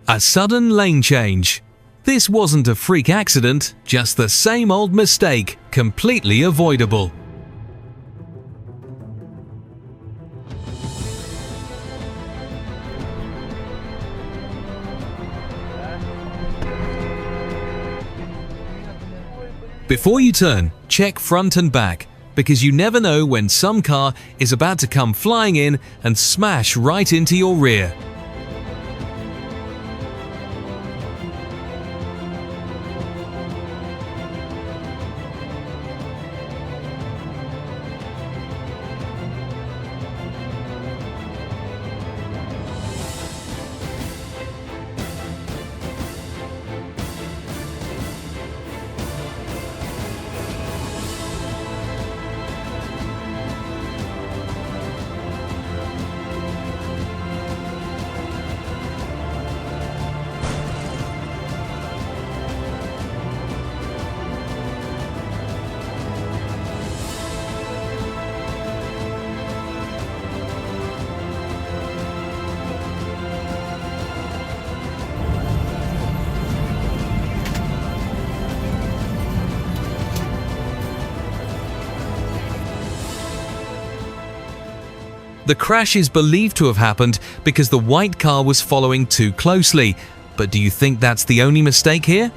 A sudden lane change. This wasn't a freak accident, just the same old mistake, completely avoidable. Before you turn, check front and back, because you never know when some car is about to come flying in and smash right into your rear. The crash is believed to have happened because the white car was following too closely. But do you think that's the only mistake here?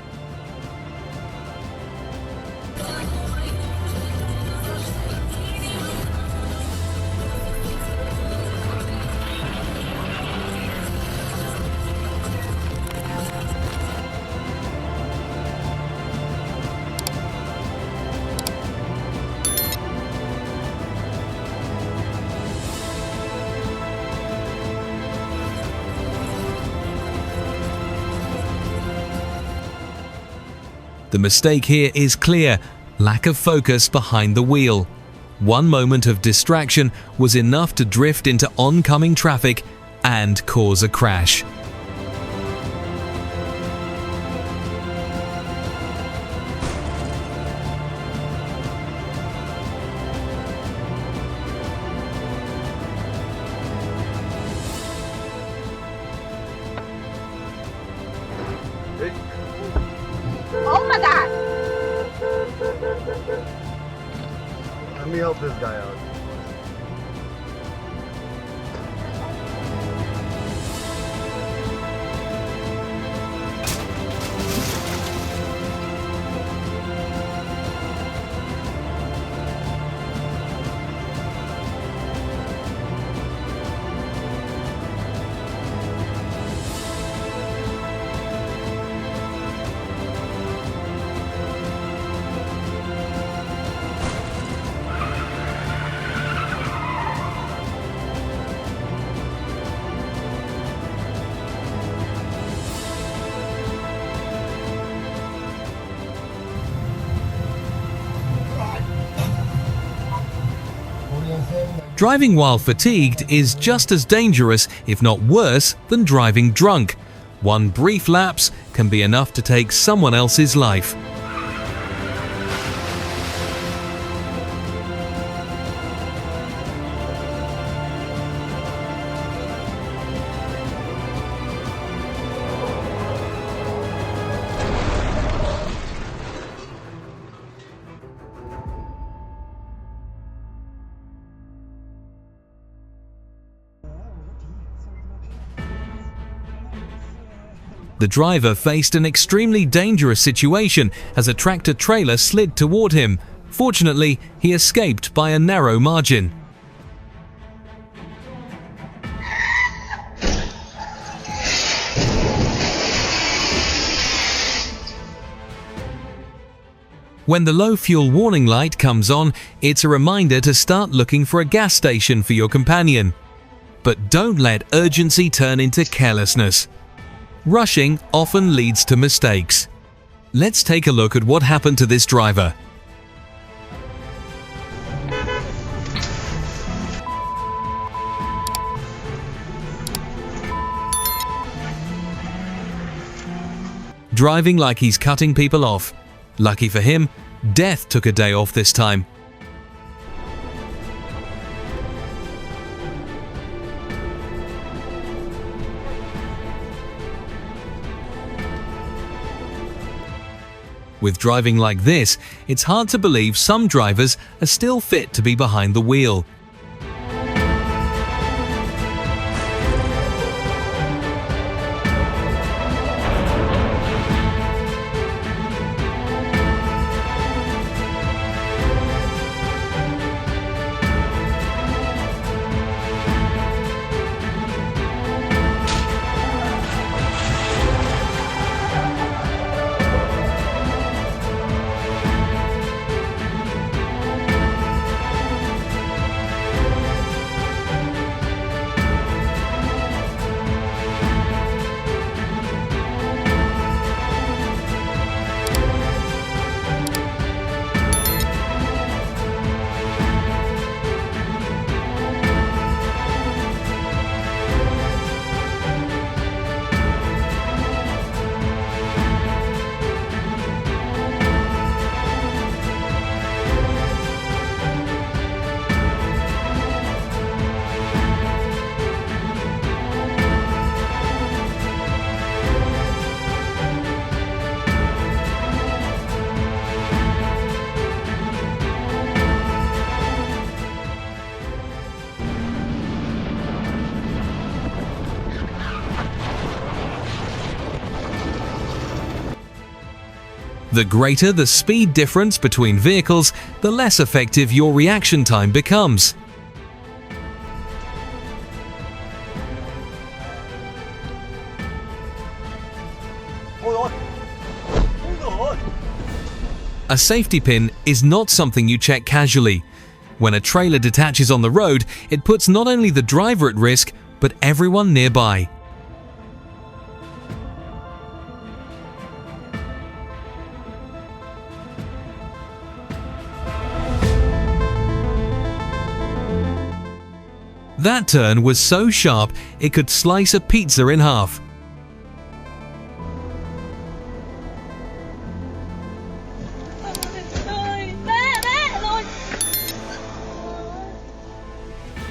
The mistake here is clear: lack of focus behind the wheel. One moment of distraction was enough to drift into oncoming traffic and cause a crash. Oh my God! Let me help this guy out. Driving while fatigued is just as dangerous, if not worse, than driving drunk. One brief lapse can be enough to take someone else's life. The driver faced an extremely dangerous situation as a tractor-trailer slid toward him. Fortunately, he escaped by a narrow margin. When the low fuel warning light comes on, it's a reminder to start looking for a gas station for your companion. But don't let urgency turn into carelessness. Rushing often leads to mistakes. Let's take a look at what happened to this driver. Driving like he's cutting people off. Lucky for him, death took a day off this time. With driving like this, it's hard to believe some drivers are still fit to be behind the wheel. The greater the speed difference between vehicles, the less effective your reaction time becomes. A safety pin is not something you check casually. When a trailer detaches on the road, it puts not only the driver at risk, but everyone nearby. That turn was so sharp it could slice a pizza in half.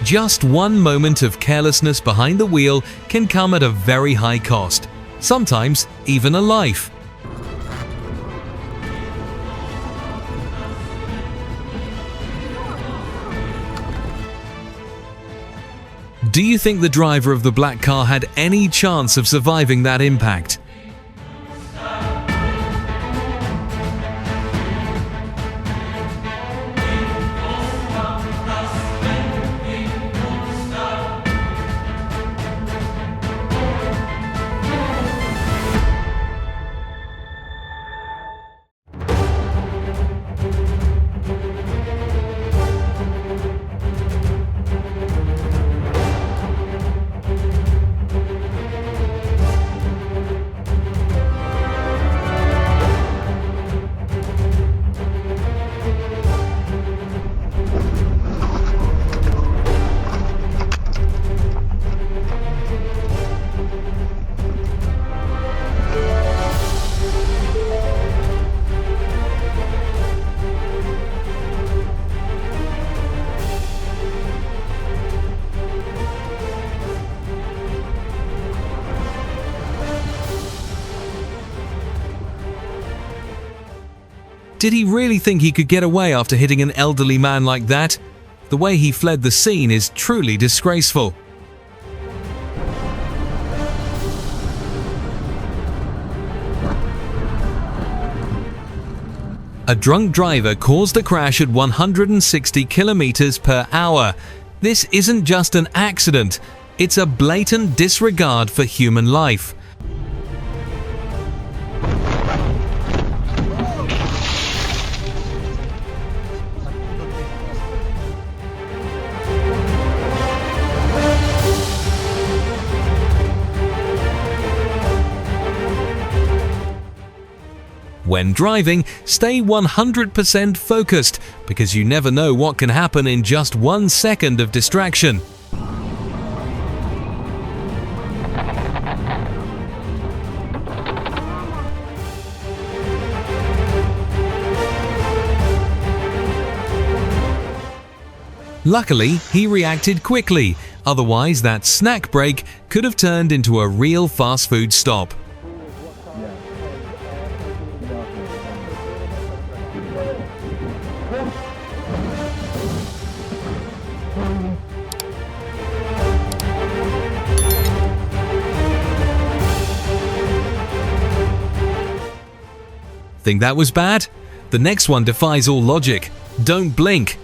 Just one moment of carelessness behind the wheel can come at a very high cost, sometimes even a life. Do you think the driver of the black car had any chance of surviving that impact? Did he really think he could get away after hitting an elderly man like that? The way he fled the scene is truly disgraceful. A drunk driver caused the crash at 160 kilometers per hour. This isn't just an accident, it's a blatant disregard for human life. When driving, stay 100% focused because you never know what can happen in just 1 second of distraction. Luckily, he reacted quickly, otherwise that snack break could have turned into a real fast food stop. Think that was bad? The next one defies all logic. Don't blink.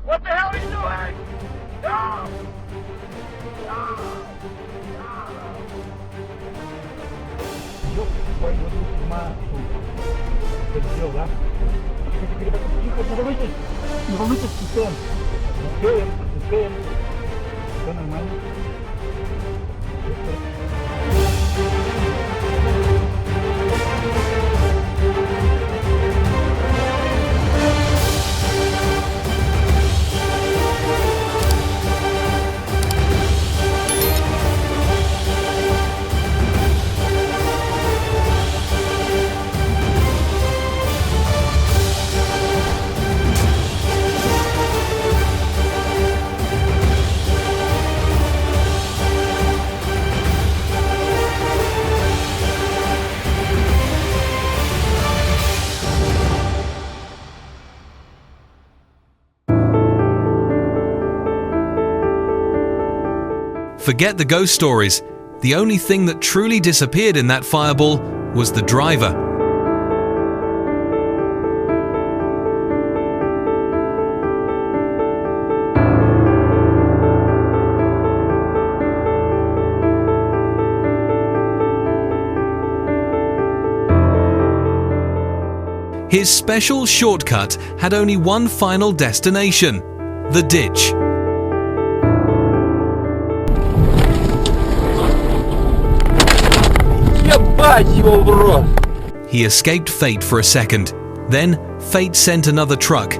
What the hell are you doing? No! Forget the ghost stories. The only thing that truly disappeared in that fireball was the driver. His special shortcut had only one final destination: the ditch. He escaped fate for a second. Then, fate sent another truck.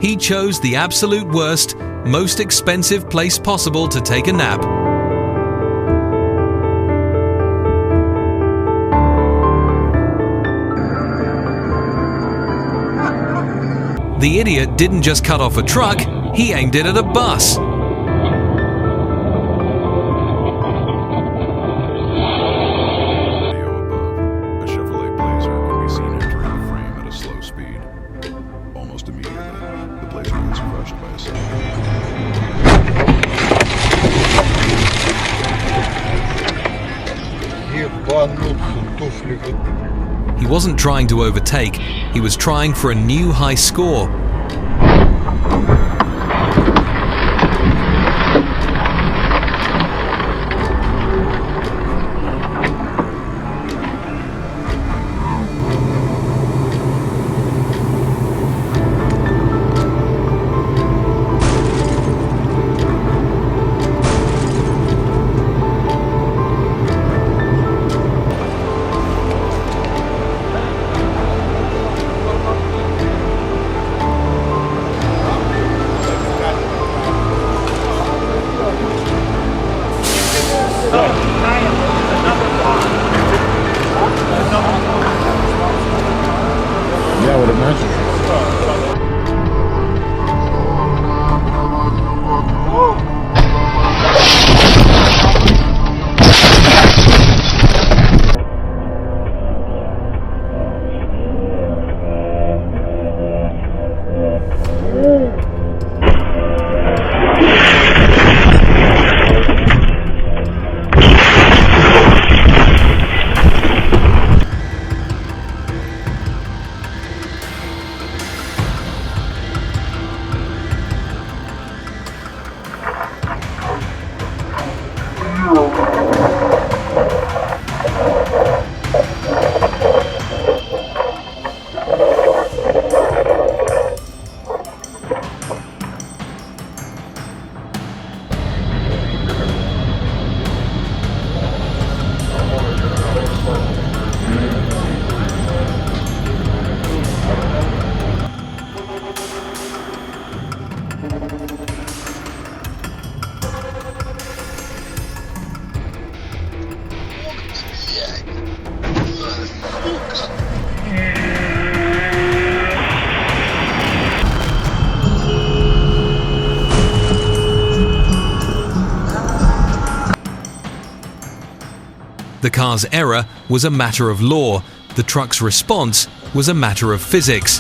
He chose the absolute worst, most expensive place possible to take a nap. The idiot didn't just cut off a truck, he aimed it at a bus. He wasn't trying to overtake, he was trying for a new high score. The car's error was a matter of law. The truck's response was a matter of physics.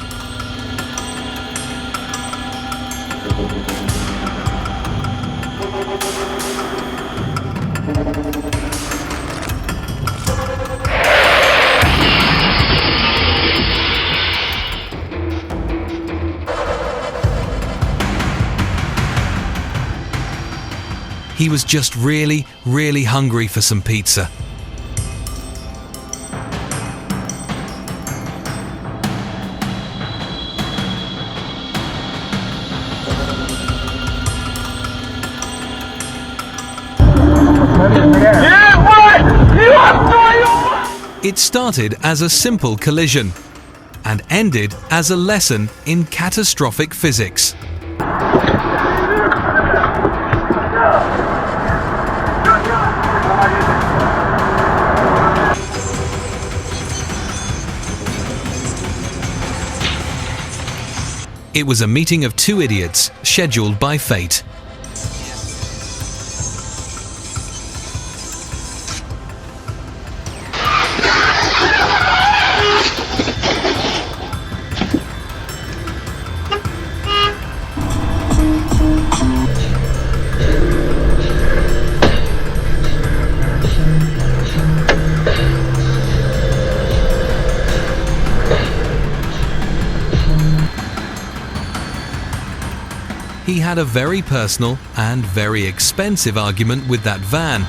He was just really, really hungry for some pizza. It started as a simple collision and ended as a lesson in catastrophic physics. It was a meeting of two idiots, scheduled by fate. He had a very personal and very expensive argument with that van.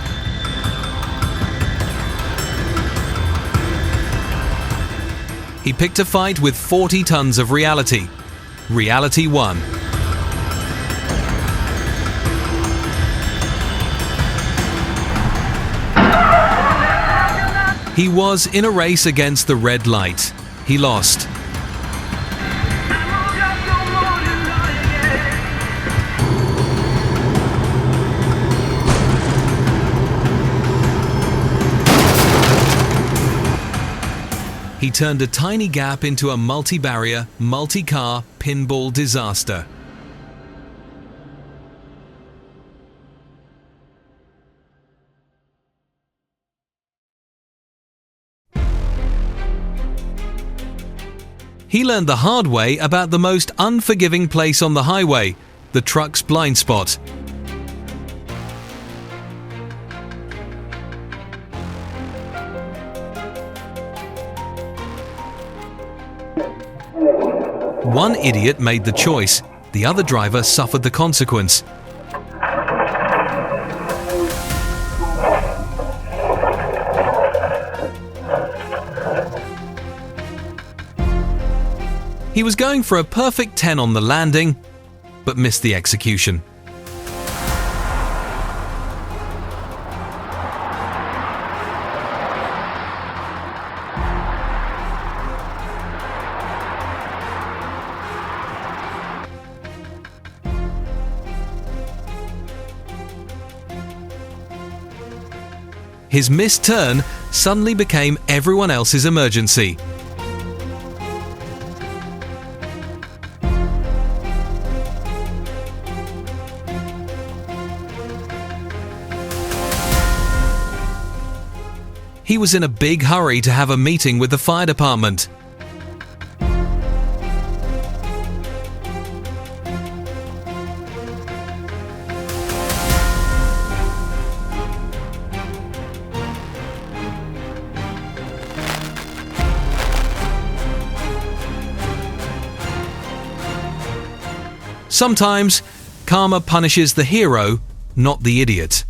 He picked a fight with 40 tons of reality. Reality won. He was in a race against the red light. He lost. He turned a tiny gap into a multi-barrier, multi-car pinball disaster. He learned the hard way about the most unforgiving place on the highway, the truck's blind spot. One idiot made the choice, the other driver suffered the consequence. He was going for a perfect 10 on the landing, but missed the execution. His missed turn suddenly became everyone else's emergency. He was in a big hurry to have a meeting with the fire department. Sometimes, karma punishes the hero, not the idiot.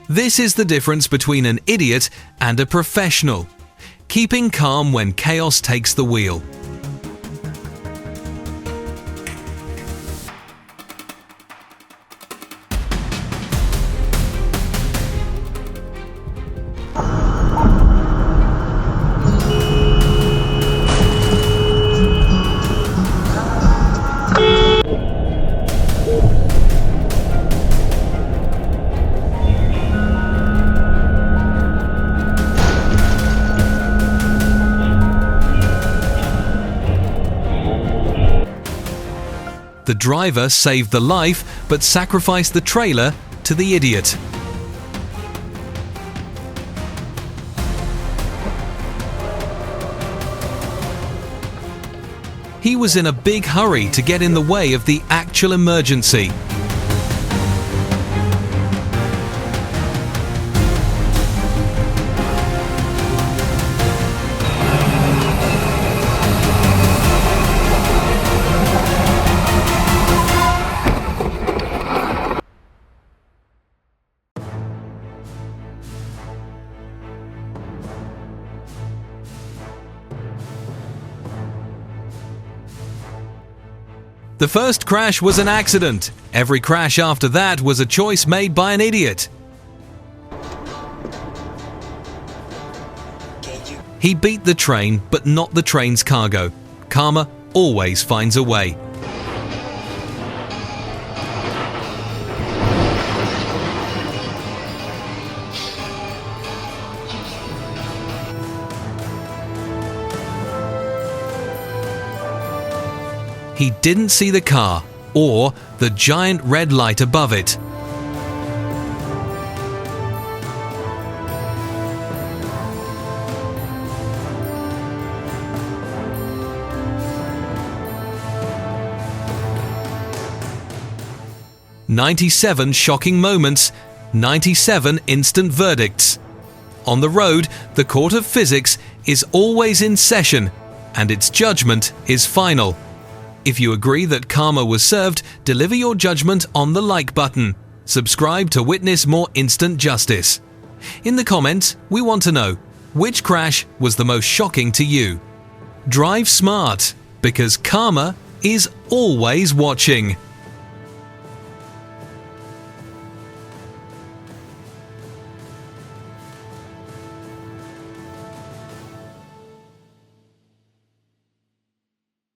This is the difference between an idiot and a professional. Keeping calm when chaos takes the wheel. The driver saved the life but sacrificed the trailer to the idiot. He was in a big hurry to get in the way of the actual emergency. The first crash was an accident. Every crash after that was a choice made by an idiot. He beat the train, but not the train's cargo. Karma always finds a way. He didn't see the car or the giant red light above it. "97 shocking moments, 97 instant verdicts." On the road, the court of physics is always in session, and its judgment is final. If you agree that karma was served, deliver your judgment on the like button. Subscribe to witness more instant justice. In the comments, we want to know, which crash was the most shocking to you? Drive smart, because karma is always watching.